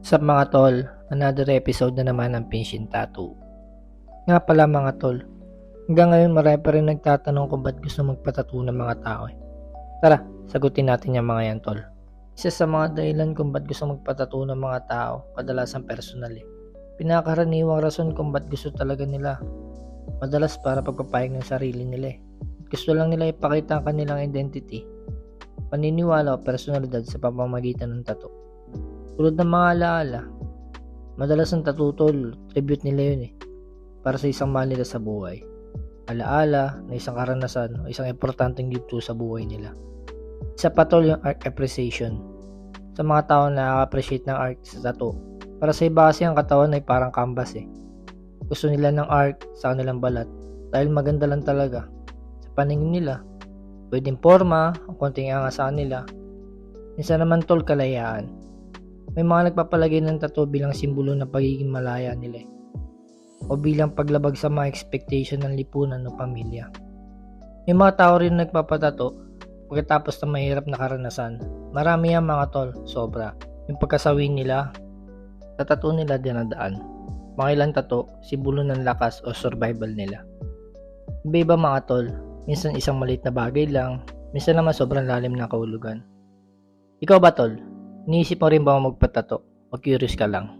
Sa mga tol, another episode na naman ng Pinshin Tattoo. Nga pala mga tol, hanggang ngayon marami pa rin nagtatanong kung ba't gusto magpatattoo ng mga tao eh. Tara, sagutin natin yung mga yan tol. Isa sa mga dahilan kung ba't gusto magpatattoo ng mga tao, kadalasan personal eh. Pinakakaraniwang rason kung ba't gusto talaga nila. Madalas para pagpapayag ng sarili nila eh. Gusto lang nila ipakita ang kanilang identity, paniniwala o personalidad sa pamamagitan ng tattoo. Tulad ng mga alaala, madalas ang tattoo tol, tribute nila yun eh, para sa isang mahal nila sa buhay. Alaala na isang karanasan o isang importanteng yugto sa buhay nila. Isa pa tol yung art appreciation. Sa mga tao na nakaka-appreciate ng art sa tattoo. Para sa iba kasi ang katawan ay parang canvas eh. Gusto nila ng art sa kanilang balat dahil maganda lang talaga. Sa paningin nila, pwedeng forma o konting angas sa kanila. Minsan naman tol, kalayaan. May mga nagpapalagay ng tattoo bilang simbolo ng pagiging malaya nila o bilang paglabag sa mga expectation ng lipunan o pamilya. May mga tao rin nagpapatato pagkatapos ng mahirap na karanasan. Marami yan mga tol, sobra. Yung pagkasawi nila, sa tattoo nila dinadaan. Mga ilang tattoo, simbolo ng lakas o survival nila. Iba-iba mga tol, minsan isang maliit na bagay lang, minsan naman sobrang lalim na kahulugan. Ikaw ba tol? Iniisip mo rin ba magpatato o curious ka lang?